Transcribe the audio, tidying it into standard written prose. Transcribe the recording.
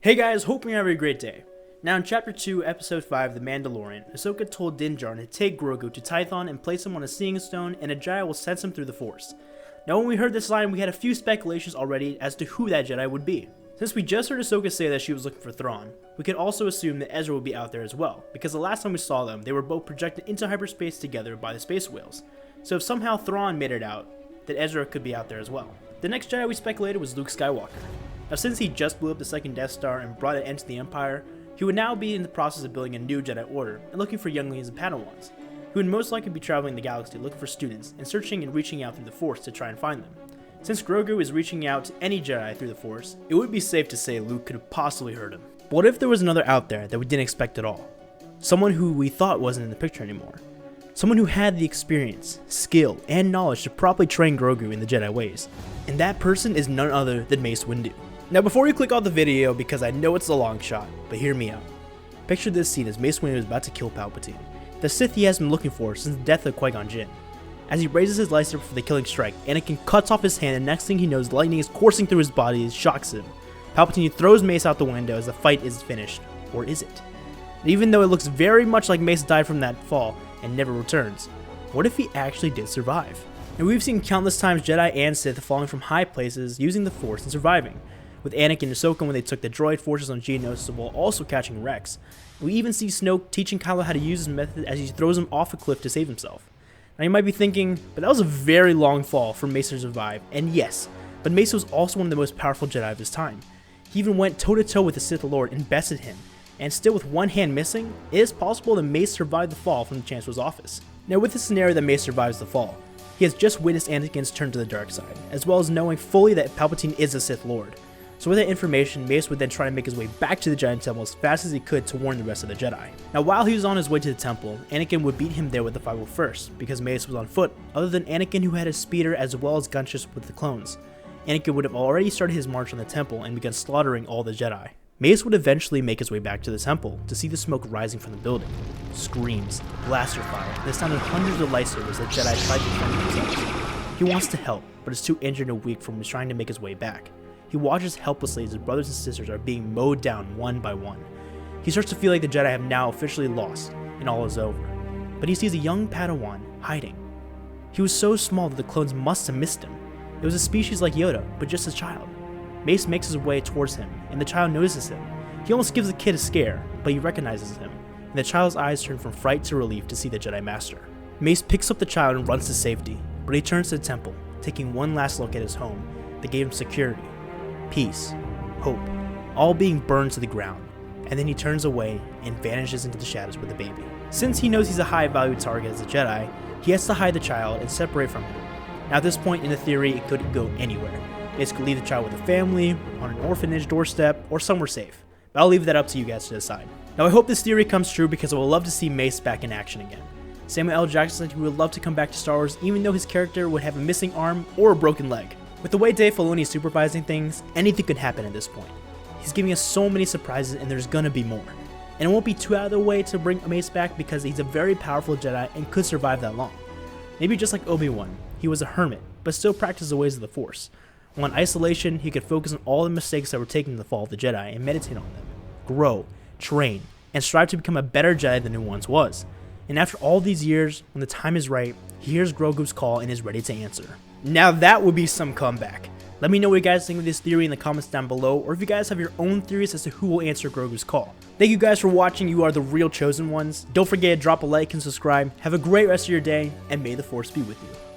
Hey guys, hoping you're having a great day. Now in Chapter 2, Episode 5, The Mandalorian, Ahsoka told Din Djarin to take Grogu to Tython and place him on a seeing stone, and a Jedi will sense him through the Force. Now when we heard this line, we had a few speculations already as to who that Jedi would be. Since we just heard Ahsoka say that she was looking for Thrawn, we could also assume that Ezra would be out there as well, because the last time we saw them, they were both projected into hyperspace together by the space whales. So if somehow Thrawn made it out, then Ezra could be out there as well. The next Jedi we speculated was Luke Skywalker. Now since he just blew up the second Death Star and brought an end to the Empire, he would now be in the process of building a new Jedi Order and looking for younglings and Padawans, who would most likely be traveling the galaxy looking for students and searching and reaching out through the Force to try and find them. Since Grogu is reaching out to any Jedi through the Force, it would be safe to say Luke could have possibly heard him. But what if there was another out there that we didn't expect at all? Someone who we thought wasn't in the picture anymore. Someone who had the experience, skill, and knowledge to properly train Grogu in the Jedi ways. And that person is none other than Mace Windu. Now before you click off the video, because I know it's a long shot, but hear me out. Picture this scene as Mace Windu is about to kill Palpatine, the Sith he has been looking for since the death of Qui-Gon Jinn. As he raises his lightsaber for the killing strike, Anakin cuts off his hand, and next thing he knows, lightning is coursing through his body and shocks him. Palpatine throws Mace out the window as the fight is finished. Or is it? And even though it looks very much like Mace died from that fall and never returns, what if he actually did survive? And we've seen countless times Jedi and Sith falling from high places using the Force and surviving, with Anakin and Ahsoka when they took the droid forces on Geonosis while also catching Rex. We even see Snoke teaching Kylo how to use his method as he throws him off a cliff to save himself. Now you might be thinking, but that was a very long fall for Mace to survive, and yes, but Mace was also one of the most powerful Jedi of his time. He even went toe to toe with the Sith Lord and bested him, and still with one hand missing, it is possible that Mace survived the fall from the Chancellor's office. Now with the scenario that Mace survives the fall, he has just witnessed Anakin's turn to the dark side, as well as knowing fully that Palpatine is a Sith Lord. So with that information, Mace would then try to make his way back to the Giant Temple as fast as he could to warn the rest of the Jedi. Now while he was on his way to the temple, Anakin would beat him there with the 501st, because Mace was on foot, other than Anakin who had a speeder as well as gunships with the clones. Anakin would have already started his march on the temple and begun slaughtering all the Jedi. Mace would eventually make his way back to the temple to see the smoke rising from the building. Screams, blaster fire, and the sound of hundreds of lightsabers that Jedi tried to defend themselves. He wants to help, but is too injured and weak from trying to make his way back. He watches helplessly as his brothers and sisters are being mowed down one by one. He starts to feel like the Jedi have now officially lost, and all is over. But he sees a young Padawan hiding. He was so small that the clones must have missed him. It was a species like Yoda, but just a child. Mace makes his way towards him, and the child notices him. He almost gives the kid a scare, but he recognizes him, and the child's eyes turn from fright to relief to see the Jedi Master. Mace picks up the child and runs to safety, but he turns to the temple, taking one last look at his home that gave him security, peace, hope, all being burned to the ground, and then he turns away and vanishes into the shadows with the baby. Since he knows he's a high-value target as a Jedi, he has to hide the child and separate from him. Now at this point in the theory, it could go anywhere. Mace could leave the child with a family, on an orphanage doorstep, or somewhere safe. But I'll leave that up to you guys to decide. Now I hope this theory comes true because I would love to see Mace back in action again. Samuel L. Jackson said he would love to come back to Star Wars even though his character would have a missing arm or a broken leg. With the way Dave Filoni is supervising things, anything could happen at this point. He's giving us so many surprises and there's gonna be more. And it won't be too out of the way to bring Mace back because he's a very powerful Jedi and could survive that long. Maybe just like Obi-Wan, he was a hermit, but still practiced the ways of the Force. While in isolation, he could focus on all the mistakes that were taken in the fall of the Jedi and meditate on them, grow, train, and strive to become a better Jedi than he once was. And after all these years, when the time is right, he hears Grogu's call and is ready to answer. Now that would be some comeback. Let me know what you guys think of this theory in the comments down below, or if you guys have your own theories as to who will answer Grogu's call. Thank you guys for watching, you are the real chosen ones. Don't forget to drop a like and subscribe. Have a great rest of your day, and may the Force be with you.